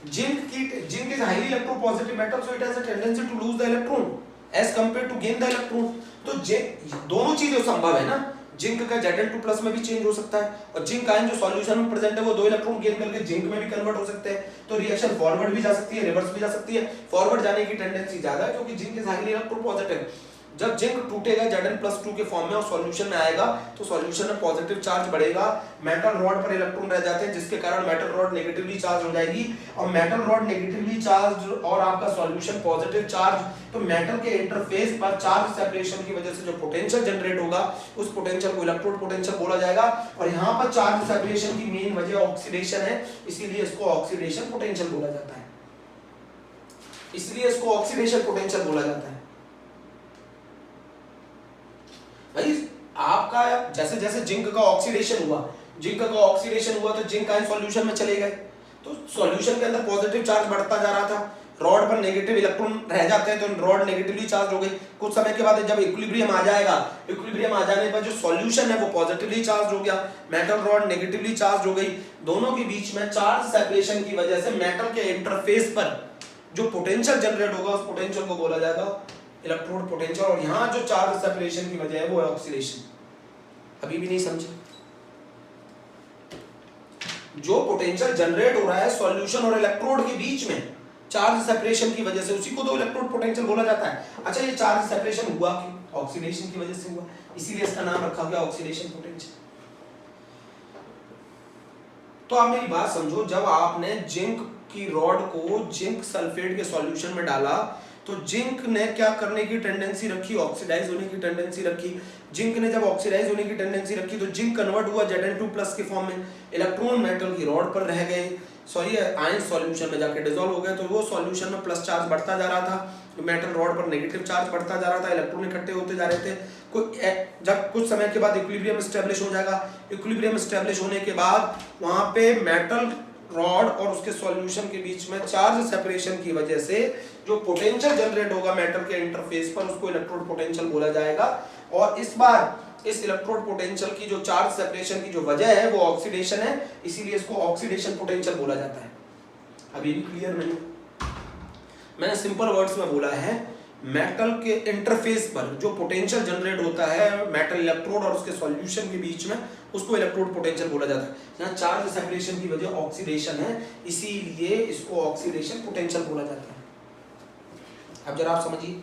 Zinc is highly electropositive metal, so it has a tendency to lose the electron as compared to gain the electron। तो दोनों चीजें संभव है ना, जिंक का Zn2+ में भी चेंज हो सकता है और जिंक आयन जो सॉल्यूशन में प्रेजेंट है वो 2 इलेक्ट्रॉन गेन करके जिंक में भी कन्वर्ट हो सकते हैं। तो रिएक्शन फॉरवर्ड भी जा सकती है, रिवर्स भी जा सकती है। फॉरवर्ड जाने की टेंडेंसी ज्यादा है क्योंकि जिंक इज हाईली इलेक्ट्रोपॉजिटिव। जब जिंक टूटेगा Zn+2 के फॉर्म में और सॉल्यूशन में आएगा तो सॉल्यूशन में पॉजिटिव चार्ज बढ़ेगा, मेटल रॉड पर इलेक्ट्रॉन रह जाते हैं जिसके कारण मेटल रॉड नेगेटिवली चार्ज हो जाएगी और मेटल रॉड नेगेटिवली चार्ज और आपका सॉल्यूशन पॉजिटिव चार्ज, तो मेटल के इंटरफेस पर चार्ज सेपरेशन की वजह से जो पोटेंशियल जनरेट होगा उस पोटेंशियल को इलेक्ट्रोड पोटेंशियल बोला जाएगा। और यहाँ पर चार्ज सेपरेशन की मेन वजह ऑक्सीडेशन है, इसीलिए इसको ऑक्सीडेशन पोटेंशियल बोला जाता है, इसलिए इसको ऑक्सीडेशन पोटेंशियल बोला जाता है। भाई आपका जैसे जैसे जिंक का ऑक्सीडेशन हुआ तो जिंक आयन सॉल्यूशन में चले गए, तो सॉल्यूशन के अंदर पॉजिटिव चार्ज बढ़ता जा रहा था, रॉड पर नेगेटिव इलेक्ट्रॉन रह जाते हैं तो रॉड नेगेटिवली चार्ज हो गई। कुछ समय के बाद जब इक्विलिब्रियम आ जाएगा, इक्विलिब्रियम आ जाने पर जो सॉल्यूशन है वो पॉजिटिवली चार्ज हो गया, मेटल रॉड नेगेटिवली चार्ज हो गई। दोनों के बीच में चार्ज सेपरेशन की वजह से मेटल के इंटरफेस पर जो पोटेंशियल जनरेट होगा उस पोटेंशियल को बोला जाएगा इलेक्ट्रोड पोटेंशियल। और यहां जो चार्ज सेपरेशन की वजह है वो है ऑक्सीडेशन। अभी भी नहीं समझे, जो पोटेंशियल जनरेट हो रहा है सॉल्यूशन और इलेक्ट्रोड के बीच में चार्ज सेपरेशन की वजह से, उसी को तो इलेक्ट्रोड पोटेंशियल बोला जाता है। अच्छा ये चार्ज सेपरेशन हुआ क्यों, ऑक्सीडेशन की वजह से हुआ, इसीलिए इसका नाम रखा गया ऑक्सीडेशन पोटेंशियल। तो आप मेरी बात समझो, जब आपने जिंक की रॉड को जिंक सल्फेट के सॉल्यूशन में डाला तो जिंक ने क्या करने की टेंडेंसी रखी, ऑक्सीडाइज होने की टेंडेंसी रखी। जिंक ने जब ऑक्सीडाइज होने की टेंडेंसी रखी तो जिंक कन्वर्ट हुआ Zn2+ के फॉर्म में, इलेक्ट्रॉन मेटल की रॉड पर रह गए, आयन सॉल्यूशन में जाके डिसॉल्व हो गए, तो वो सॉल्यूशन में प्लस चार्ज बढ़ता जा रहा था, मेटल रॉड पर नेगेटिव चार्ज बढ़ता जा रहा था, इलेक्ट्रॉन इकट्ठे होते जा रहे थे। जब कुछ समय के बाद इक्विलिब्रियम एस्टेब्लिश हो जाएगा, इक्विलिब्रियम एस्टेब्लिश होने के बाद वहां पे मेटल रॉड और उसके सॉल्यूशन के बीच में चार्ज सेपरेशन की वजह से जो पोटेंशियल जनरेट होगा मेटल के इंटरफेस पर उसको इलेक्ट्रोड पोटेंशियल बोला जाएगा। और इस बार इस इलेक्ट्रोड पोटेंशियल की जो चार्ज सेपरेशन की जो वजह है वो ऑक्सीडेशन है, इसीलिए इसको ऑक्सीडेशन पोटेंशियल बोला जाता है। अभी भी क्लियर नहीं, मैंने सिंपल वर्ड्स में बोला है, मेटल के इंटरफेस पर जो पोटेंशियल जनरेट होता है मेटल इलेक्ट्रोड और उसके सॉल्यूशन के बीच में उसको इलेक्ट्रोड पोटेंशियल बोला जाता है। यहाँ चार्ज सेपरेशन की वजह ऑक्सीडेशन है, इसीलिए इसको ऑक्सीडेशन पोटेंशियल बोला जाता है। अब जरा आप समझिए,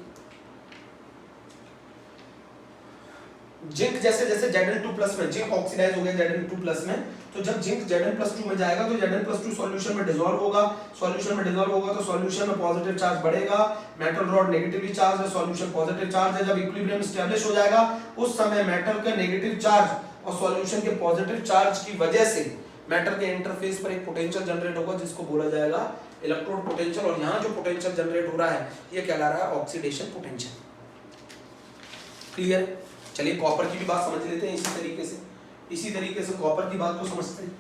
जिंक जैसे जैसे Zn2+ में जिंक ऑक्सीडाइज हो गया Zn2+ में, तो जब जिंक Zn+2 में जाएगा तो Zn+2 सॉल्यूशन में डिसॉल्व होगा, सॉल्यूशन में डिसॉल्व होगा तो सॉल्यूशन में पॉजिटिव चार्ज बढ़ेगा, मेटल रॉड नेगेटिवली चार्ज है, सॉल्यूशन पॉजिटिव चार्ज है। जब इक्विलिब्रियम एस्टैब्लिश हो जाएगा उस समय मेटल का नेगेटिव चार्ज और सॉल्यूशन के पॉजिटिव चार्ज की वजह से मेटल के इंटरफेस पर एक पोटेंशियल जनरेट होगा जिसको बोला जाएगा इलेक्ट्रोड पोटेंशियल। और यहाँ जो पोटेंशियल जनरेट हो रहा है ये कहला रहा है ऑक्सीडेशन पोटेंशियल। क्लियर? चलिए कॉपर की भी बात समझ लेते हैं इसी तरीके से कॉपर की बात को समझते हैं।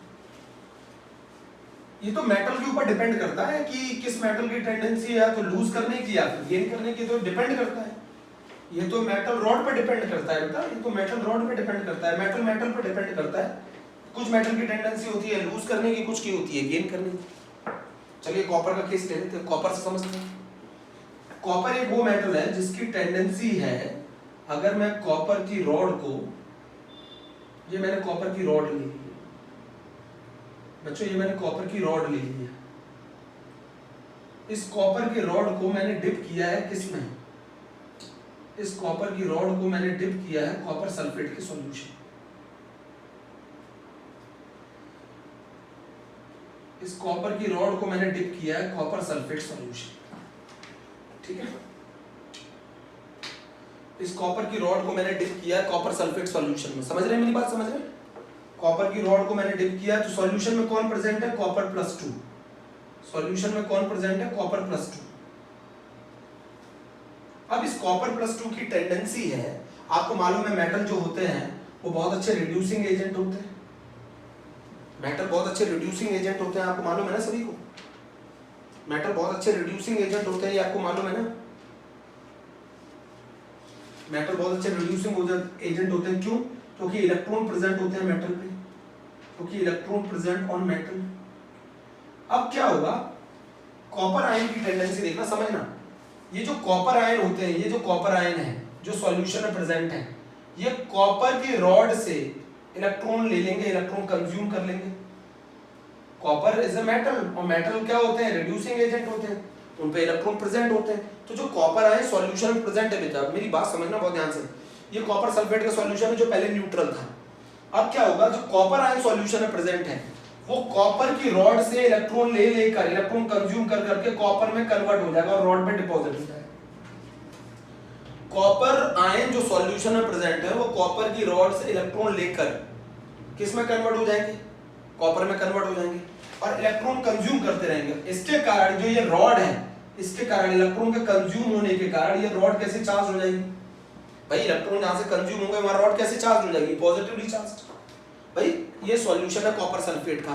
ये तो मेटल के ऊपर डिपेंड करता है कि किस मेटल की टेंडेंसी है तो लूज करने की या फिर गेन करने की, तो डिपेंड करता है। ये तो मेटल रॉड पे डिपेंड करता है बेटा, ये तो मेटल रॉड पे डिपेंड करता है, मेटल पे डिपेंड करता है। कुछ मेटल की टेंडेंसी होती है लूज करने की, कुछ की होती है गेन करने की। चलिए कॉपर का केस ले लेते हैं, कॉपर से समझते हैं। कॉपर एक वो मेटल है जिसकी टेंडेंसी है, अगर मैं कॉपर की रॉड को ये मैंने कॉपर की रॉड ले ली है बच्चों, ये मैंने कॉपर की रॉड ले ली है। इस कॉपर के रॉड को मैंने डिप किया है किसमें? इस कॉपर की रॉड को मैंने डिप किया है कॉपर सल्फेट के सॉल्यूशन। इस कॉपर की रॉड को मैंने डिप किया है कॉपर सल्फेट सॉल्यूशन, ठीक है। इस कॉपर की रॉड को मैंने डिप किया है कॉपर सल्फेट सॉल्यूशन में। समझ रहे हैं मेरी बात? समझ रहे हैं? कॉपर की रॉड को मैंने डिप किया है तो सॉल्यूशन में कौन प्रेजेंट है? कॉपर +2। सॉल्यूशन में कौन प्रेजेंट है? कॉपर +2। अब इस कॉपर +2 की टेंडेंसी है, आपको मालूम है मेटल जो होते हैं वो बहुत अच्छे रिड्यूसिंग एजेंट होते हैं। मेटल बहुत अच्छे रिड्यूसिंग एजेंट होते हैं, आपको मालूम है ना सभी को। मेटल बहुत अच्छे रिड्यूसिंग एजेंट होते हैं, ये आपको मालूम है ना। मेटल बहुत अच्छे रिड्यूसिंग एजेंट होते हैं, क्यों? क्योंकि इलेक्ट्रॉन प्रेजेंट होते हैं मेटल पे, क्योंकि इलेक्ट्रॉन प्रेजेंट ऑन मेटल। अब क्या होगा, कॉपर आयन की टेंडेंसी देखना, समझना। ये जो कॉपर आयन होते हैं, ये जो कॉपर आयन है जो सॉल्यूशन में प्रेजेंट है, ये कॉपर की रॉड से इलेक्ट्रॉन ले लेंगे, इलेक्ट्रॉन कंज्यूम कर लेंगे। कॉपर इज अ मेटल, और मेटल क्या होते हैं? रिड्यूसिंग एजेंट होते हैं, उन पे इलेक्ट्रॉन प्रेजेंट होते हैं। तो जो कॉपर आयन सॉल्यूशन में प्रेजेंट है, बेटा मेरी बात समझना बहुत ध्यान से, ये कॉपर सल्फेट का सॉल्यूशन है जो पहले न्यूट्रल था। अब क्या होगा, जो कॉपर आयन सॉल्यूशन में प्रेजेंट है वो कॉपर की रॉड से इलेक्ट्रॉन ले लेकर, इलेक्ट्रॉन कंज्यूम कर करके कॉपर में कन्वर्ट हो जाएगा और रॉड पे डिपॉजिट हो जाएगा। कॉपर आयन जो सॉल्यूशन में प्रेजेंट है वो कॉपर की रॉड से इलेक्ट्रॉन लेकर किस में कन्वर्ट हो जाएंगे? कॉपर में कन्वर्ट हो जाएंगे और इलेक्ट्रॉन कंज्यूम करते रहेंगे। इसके कारण जो ये रॉड है, इसके कारण इलेक्ट्रॉन के कंज्यूम होने के कारण ये रॉड कैसे चार्ज हो जाएगी? भाई इलेक्ट्रॉन जहां से कंज्यूम होंगे वहां रॉड कैसे चार्ज हो जाएगी? Positively charge. भाई ये सॉल्यूशन है कॉपर सल्फेट का।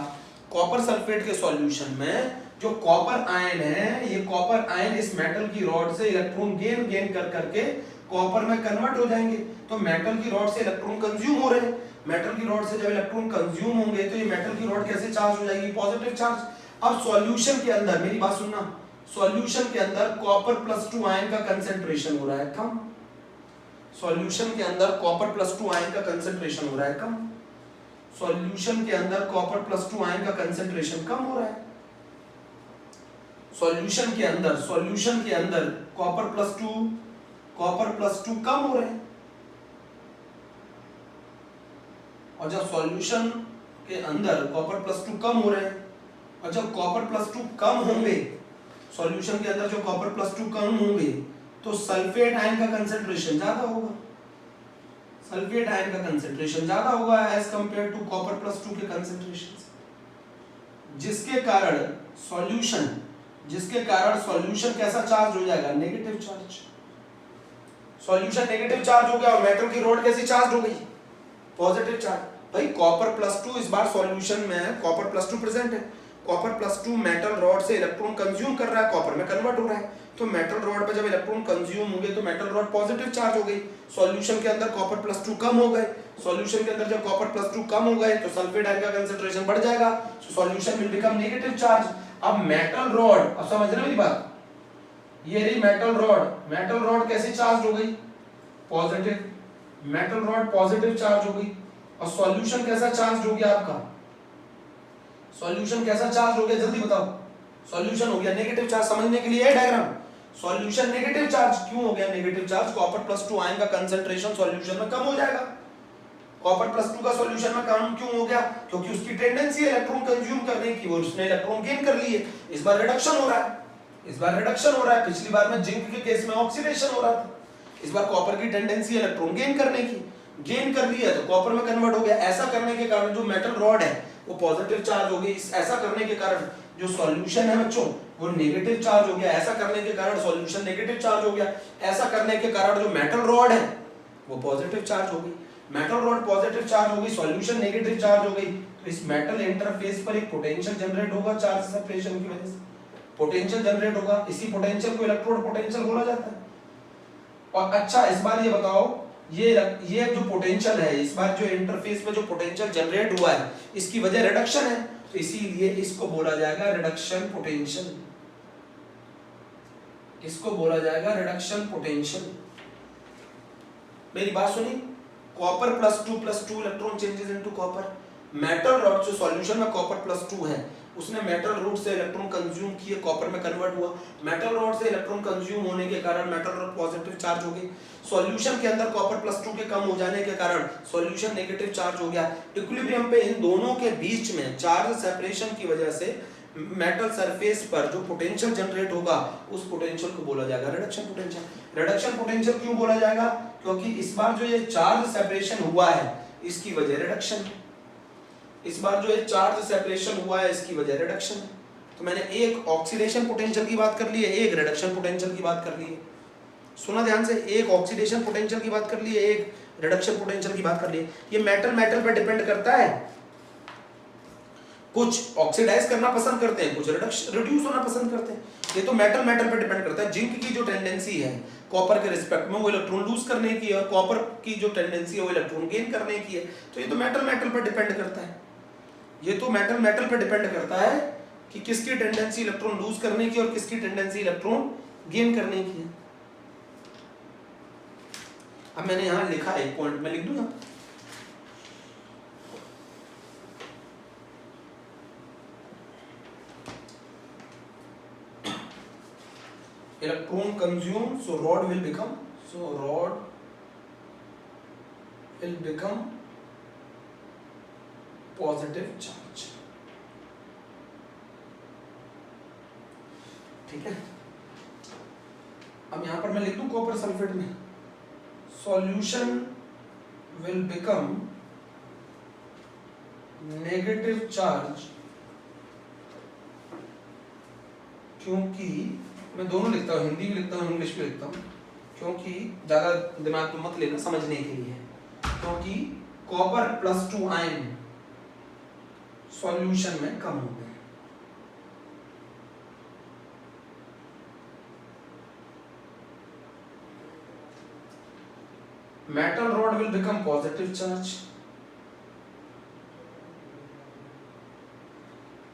कॉपर सल्फेट के सॉल्यूशन में जो कॉपर आयन है, ये कॉपर आयन इस मेटल की रॉड से इलेक्ट्रॉन गेन कर करके कॉपर में कन्वर्ट हो जाएंगे। तो मेटल की रॉड से इलेक्ट्रॉन कंज्यूम हो रहे हैं, मेटल की रॉड से जब इलेक्ट्रॉन कंज्यूम होंगे तो ये मेटल की रॉड कैसे चार्ज हो जाएगी? Positive charge. अब सॉल्यूशन के अंदर मेरी बात सुनना, सॉल्यूशन के अंदर कॉपर +2 आयन का कंसंट्रेशन हो रहा है कम। सॉल्यूशन के अंदर कॉपर +2 आयन का कंसंट्रेशन हो रहा है कम। सॉल्यूशन के अंदर कॉपर +2 आयन का कंसंट्रेशन कम हो रहा है। सॉल्यूशन के अंदर कॉपर +2 कम हो रहे हैं। और जब सॉल्यूशन के अंदर कॉपर +2 कम हो रहे हैं और जब कॉपर +2 कम होंगे, सॉल्यूशन के अंदर जो कॉपर +2 कम होंगे तो सल्फेट आयन का कंसंट्रेशन ज्यादा होगा। सल्फेट आयन का कंसंट्रेशन ज्यादा होगा एज कंपेयर टू कॉपर +2 के कंसंट्रेशन, जिसके कारण सॉल्यूशन कैसा चार्ज हो जाएगा? Negative charge. Solution negative charge हो गया और मेटल की रॉड कैसी चार्ज हो गई? Positive charge. भाई कॉपर +2 इस बार सॉल्यूशन में है, कॉपर +2 प्रेजेंट है, कॉपर +2 मेटल रॉड से इलेक्ट्रॉन कंज्यूम कर रहा है, कॉपर में कन्वर्ट हो रहा है। तो मेटल रॉड पे जब इलेक्ट्रॉन कंज्यूम होंगे तो मेटल रॉड पॉजिटिव चार्ज हो गई। सॉल्यूशन के अंदर कॉपर +2 कम हो गए, सॉल्यूशन के अंदर जब कॉपर +2 कम हो गए तो सल्फेट आयन का कंसंट्रेशन बढ़ जाएगा, so solution will become negative charge. अब मेटल रॉड, अब समझ रहे हो मेरी बात, ये रही मेटल रॉड कैसे चार्ज हो गई? Positive. Metal rod positive charge हो गई और सॉल्यूशन कैसा चार्ज हो गया आपका? सॉल्यूशन कैसा चार्ज हो गया जल्दी बताओ? सॉल्यूशन हो गया नेगेटिव चार्ज। समझने के लिए है डायग्राम, सॉल्यूशन नेगेटिव चार्ज क्यों हो गया नेगेटिव चार्ज? कॉपर +2 आयन का कंसंट्रेशन सॉल्यूशन में कम हो जाएगा। कॉपर +2 का सॉल्यूशन में कम क्यों हो गया? क्योंकि उसकी टेंडेंसी है इलेक्ट्रॉन कंज्यूम करने की, वो उसने इलेक्ट्रॉन गेन कर लिए। इस बार रिडक्शन हो रहा है, पिछली बार में जिंक के केस में ऑक्सीडेशन हो रहा था, इस बार कॉपर की टेंडेंसी इलेक्ट्रॉन गेन करने की, गेन कर लिया तो कॉपर में कन्वर्ट हो गया। ऐसा करने के कारण जो मेटल रॉड है वो पॉजिटिव चार्ज हो गई, ऐसा करने के कारण जो सॉल्यूशन है बच्चों वो नेगेटिव चार्ज हो गया, ऐसा करने के कारण सॉल्यूशन नेगेटिव चार्ज हो गया, ऐसा करने के कारण जो मेटल रॉड है वो पॉजिटिव चार्ज हो गई। मेटल रॉड पॉजिटिव चार्ज हो गई, सॉल्यूशन नेगेटिव चार्ज हो गई, तो इस मेटल इंटरफेस पर एक पोटेंशियल जनरेट होगा चार्ज सेपरेशन की वजह से, पोटेंशियल जनरेट होगा। इसी पोटेंशियल को इलेक्ट्रोड पोटेंशियल बोला जाता है। और अच्छा इस बार ये बताओ, ये जो पोटेंशियल है, इस बार जो इंटरफेस में जो पोटेंशियल जनरेट हुआ है इसकी वजह रिडक्शन है, तो इसीलिए इसको बोला जाएगा रिडक्शन पोटेंशियल, इसको बोला जाएगा रिडक्शन पोटेंशियल। मेरी बात सुनी? Copper +2 electron changes into copper. Metal rod जो सॉल्यूशन में कॉपर +2 है, उसने मेटल रॉड से इलेक्ट्रॉन कंज्यूम किए, कॉपर में कन्वर्ट हुआ। मेटल रॉड से इलेक्ट्रॉन कंज्यूम होने के कारण मेटल रॉड पॉजिटिव चार्ज हो गई। सॉल्यूशन के अंदर कॉपर +2 के कम हो जाने के कारण सॉल्यूशन नेगेटिव चार्ज हो गया। इक्विलिब्रियम पे इन दोनों के बीच में चार्ज सेपरेशन की वजह से मेटल सरफेस पर जो पोटेंशियल जनरेट होगा, उस पोटेंशियल को बोला जाएगा रिडक्शन पोटेंशियल। रिडक्शन पोटेंशियल क्यों बोला जाएगा? क्योंकि इस बार जो ये चार्ज सेपरेशन हुआ है, इसकी वजह रिडक्शन है। इस बार जो ये चार्ज सेपरेशन हुआ है, इसकी वजह रिडक्शन है। तो मैंने एक ऑक्सीडेशन पोटेंशियल की बात कर ली है, एक रिडक्शन पोटेंशियल की बात कर ली है। सुना ध्यान से, एक ऑक्सीडेशन पोटेंशियल की बात कर ली है, एक रिडक्शन पोटेंशियल की बात कर ली है। ये मेटल पर डिपेंड करता है। कुछ ऑक्सीडाइज करना पसंद करते हैं, कुछ रिड्यूस होना पसंद करते हैं। ये तो मेटल पर डिपेंड करता है। जिंक की जो टेंडेंसी है कॉपर के रिस्पेक्ट में, वो इलेक्ट्रॉन लूज करने की है, और कॉपर की जो टेंडेंसी है वो इलेक्ट्रॉन गेन करने की है। तो ये तो मेटल पर डिपेंड करता है। ये तो मेटल पर डिपेंड करता है कि किसकी टेंडेंसी इलेक्ट्रॉन लूज करने की और किसकी टेंडेंसी इलेक्ट्रॉन गेन करने की है। अब मैंने यहां लिखा, एक पॉइंट में लिख दूं। Electron consume, so rod will become positive charge. ठीक है। अब यहां पर मैं लिख दूं कॉपर सल्फेट में, solution will become negative charge, क्योंकि मैं दोनों लिखता हूं, हिंदी भी लिखता हूं, इंग्लिश भी लिखता हूं, क्योंकि ज्यादा दिमाग में मत लेना, समझने के लिए। क्योंकि कॉपर +2 आयन सॉल्यूशन में कम हो गए। Metal rod will become positive charge.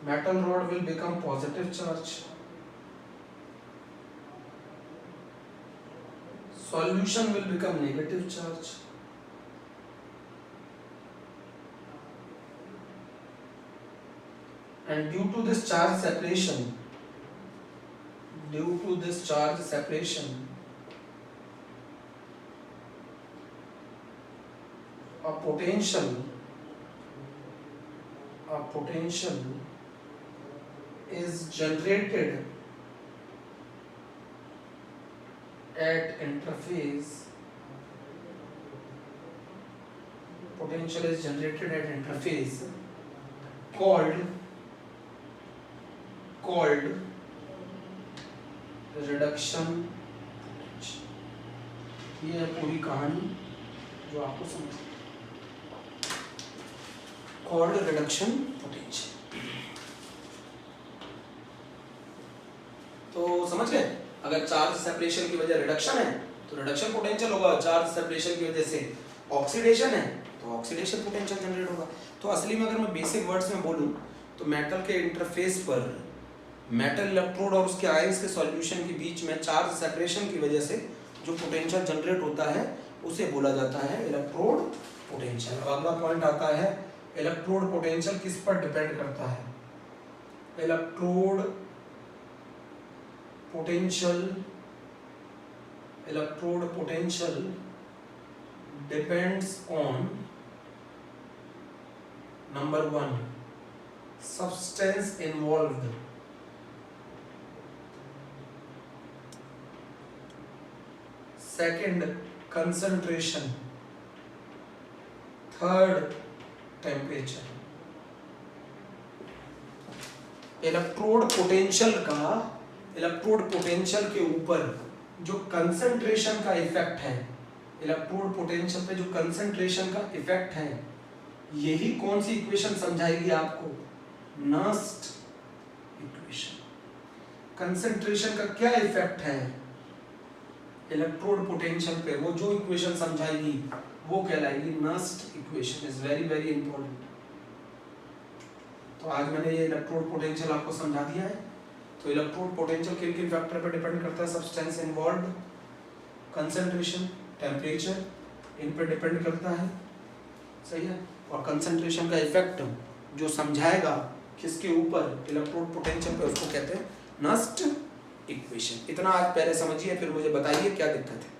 Metal rod will become positive charge. Solution will become negative charge. And due to this charge separation, a potential is generated at interface. Potential is generated at interface called reduction. ये है पूरी कहानी जो आपको समझ, called reduction potential। तो समझ गए, अगर चार्ज सेपरेशन की वजह रिडक्शन है तो रिडक्शन पोटेंशियल होगा, चार्ज सेपरेशन की वजह से ऑक्सीडेशन है तो ऑक्सीडेशन पोटेंशियल जनरेट होगा। तो असली में अगर मैं बेसिक वर्ड्स में बोलूं तो मेटल के इंटरफेस पर मेटल इलेक्ट्रोड और उसके आयंस के सॉल्यूशन के बीच में चार्ज सेपरेशन की वजह से जो पोटेंशियल जनरेट होता है उसे बोला जाता है इलेक्ट्रोड पोटेंशियल। अगला पॉइंट आता है, इलेक्ट्रोड पोटेंशियल किस पर डिपेंड करता है? Electrode potential depends on number 1 substance involved, second concentration, third temperature। Electrode potential के ऊपर जो कंसंट्रेशन का इफेक्ट है, इलेक्ट्रोड पोटेंशियल पे जो कंसंट्रेशन का इफेक्ट है, यही कौन सी इक्वेशन समझाएगी आपको? Nernst equation. कंसंट्रेशन का क्या इफेक्ट है इलेक्ट्रोड पोटेंशियल पे, वो जो इक्वेशन समझाएगी वो कहलाएगी Nernst equation. Is very very important. तो आज मैंने ये इलेक्ट्रोड पोटेंशियल आपको समझा दिया है। तो इलेक्ट्रोड पोटेंशियल किन किन फैक्टर पर डिपेंड करता है? सब्सटेंस इन्वॉल्व्ड, कंसंट्रेशन, टेम्परेचर, इन पर डिपेंड करता है, सही है। और कंसंट्रेशन का इफेक्ट जो समझाएगा किसके ऊपर, इलेक्ट्रोड पोटेंशियल पे, उसको कहते हैं नस्ट इक्वेशन। इतना आज पहले समझिए, फिर मुझे बताइए क्या दिक्कत है।